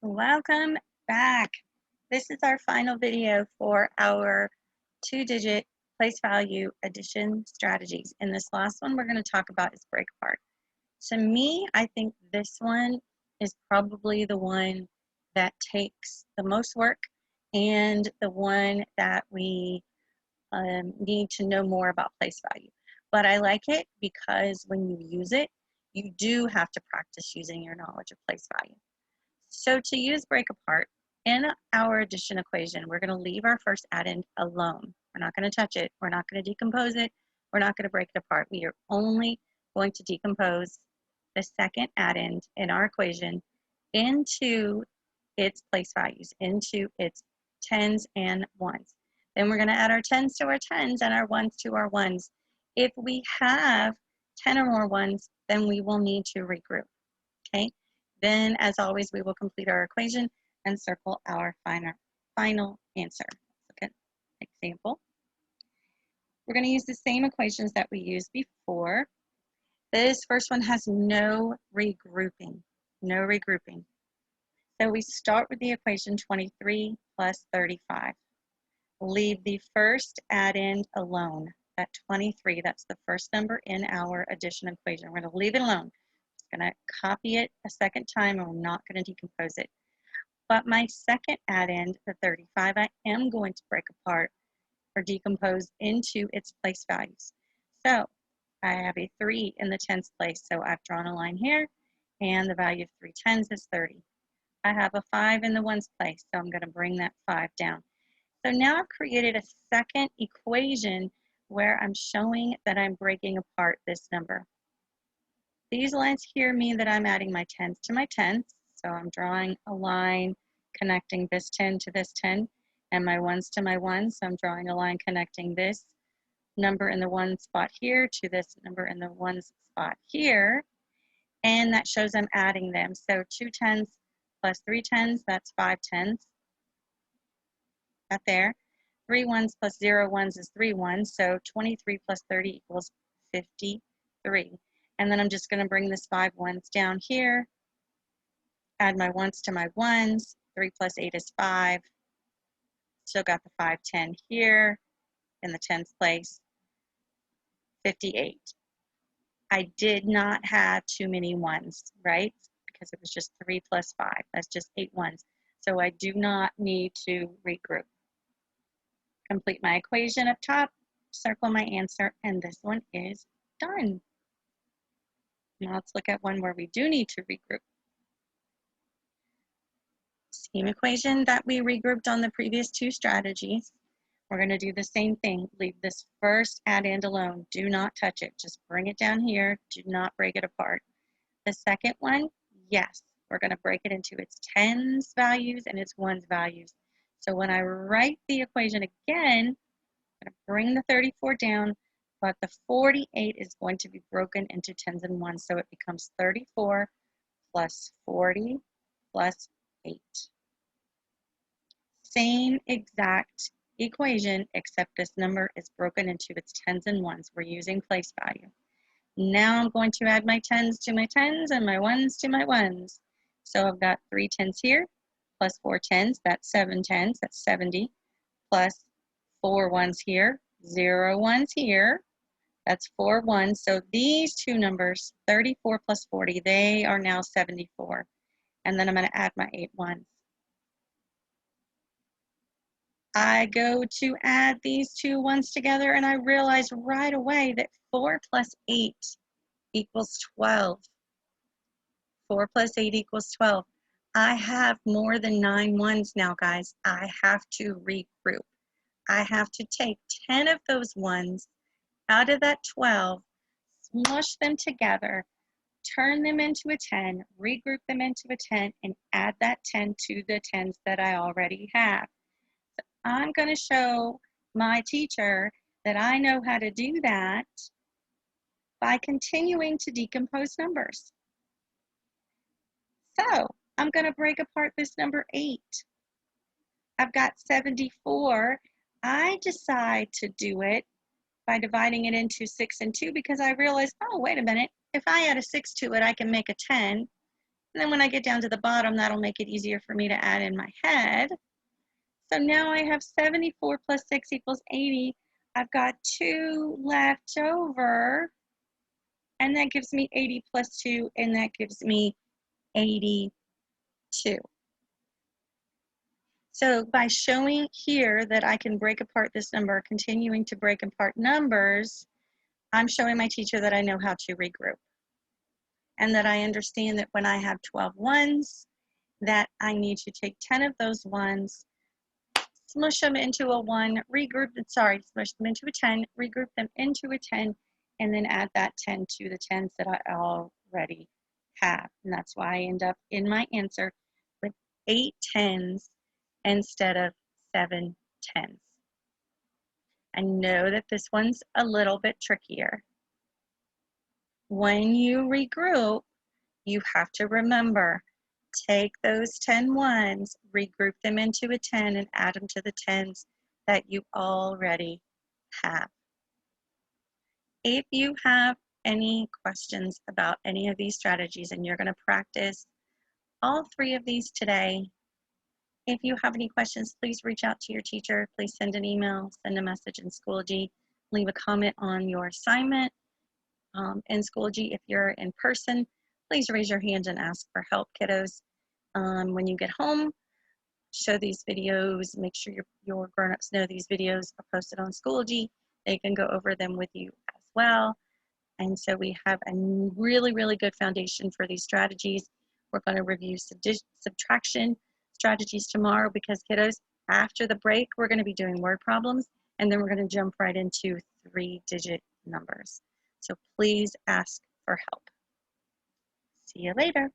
Welcome back. This is our final video for our two-digit place value addition strategies. In this last one, we're going to talk about is break apart. To me, I think this one is probably the one that takes the most work and the one that we need to know more about place value. But I like it because when you use it, you do have to practice using your knowledge of place value. So to use break apart, in our addition equation, we're going to leave our first addend alone. We're not going to touch it. We're not going to decompose it. We're not going to break it apart. We are only going to decompose the second addend in our equation into its place values, into its tens and ones. Then we're going to add our tens to our tens and our ones to our ones. If we have 10 or more ones, then we will need to regroup. Okay? Then, as always, we will complete our equation and circle our final answer. Let's look at an example. We're going to use the same equations that we used before. This first one has no regrouping. No regrouping. So we start with the equation 23 plus 35. Leave the first addend alone. That 23, that's the first number in our addition equation. We're going to leave it alone. Going to copy it a second time and we're not going to decompose it. But my second addend, the 35, I am going to break apart or decompose into its place values. So I have a 3 in the tens place, so I've drawn a line here, and the value of 3 tens is 30. I have a 5 in the ones place, so I'm going to bring that 5 down. So now I've created a second equation where I'm showing that I'm breaking apart this number. These lines here mean that I'm adding my tens to my tens. So I'm drawing a line connecting this 10 to this 10 and my ones to my ones. So I'm drawing a line connecting this number in the one spot here to this number in the one spot here. And that shows I'm adding them. So 2 tens plus 3 tens, that's 5 tens. Right there. 3 ones plus 0 ones is 3 ones. So 23 plus 30 equals 53. And then I'm just going to bring this 5 ones down here, add my ones to my ones. 3 plus 8 is 5. Still got the 5, 10 here in the tens place. 58. I did not have too many ones, right? Because it was just 3 plus 5. That's just 8 ones. So I do not need to regroup. Complete my equation up top, circle my answer, and this one is done. Now let's look at one where we do need to regroup. Same equation that we regrouped on the previous two strategies. We're going to do the same thing. Leave this first addend alone. Do not touch it. Just bring it down here. Do not break it apart. The second one, yes, we're going to break it into its tens values and its ones values. So when I write the equation again, I'm going to bring the 34 down, but the 48 is going to be broken into tens and ones. So it becomes 34 plus 40 plus 8. Same exact equation, except this number is broken into its tens and ones. We're using place value. Now I'm going to add my tens to my tens and my ones to my ones. So I've got 3 tens here, plus 4 tens, that's 7 tens, that's 70, plus 4 ones here, 0 ones here, that's 4 ones. So these two numbers, 34 plus 40, they are now 74. And then I'm going to add my 8 ones. I go to add these two ones together and I realize right away that 4 plus 8 equals 12. 4 plus 8 equals 12. I have more than 9 ones now, guys. I have to regroup. I have to take 10 of those ones out of that 12, smush them together, turn them into a 10, regroup them into a 10, and add that 10 to the 10s that I already have. So I'm going to show my teacher that I know how to do that by continuing to decompose numbers. So I'm going to break apart this number 8. I've got 74. I decide to do it by dividing it into 6 and 2 because I realized, oh, wait a minute. If I add a 6 to it, I can make a 10. And then when I get down to the bottom, that'll make it easier for me to add in my head. So now I have 74 plus 6 equals 80. I've got 2 left over, and that gives me 80 plus 2, and that gives me 82. So by showing here that I can break apart this number, continuing to break apart numbers, I'm showing my teacher that I know how to regroup, and that I understand that when I have 12 ones, that I need to take 10 of those ones, smush them into a 1, smush them into a 10, regroup them into a 10, and then add that 10 to the 10s that I already have. And that's why I end up in my answer with 8 10s instead of 7 10s. I know that this one's a little bit trickier. When you regroup, you have to remember, take those 10 ones, regroup them into a 10, and add them to the 10s that you already have. If you have any questions about any of these strategies, and you're going to practice all 3 of these today, if you have any questions, please reach out to your teacher. Please send an email, send a message in Schoology, leave a comment on your assignment in Schoology. If you're in person, please raise your hand and ask for help, kiddos. When you get home, show these videos. Make sure your grown-ups know these videos are posted on Schoology. They can go over them with you as well. And so we have a really, really good foundation for these strategies. We're going to review subtraction strategies tomorrow because, kiddos, after the break, we're going to be doing word problems, and then we're going to jump right into 3-digit numbers. So please ask for help. See you later.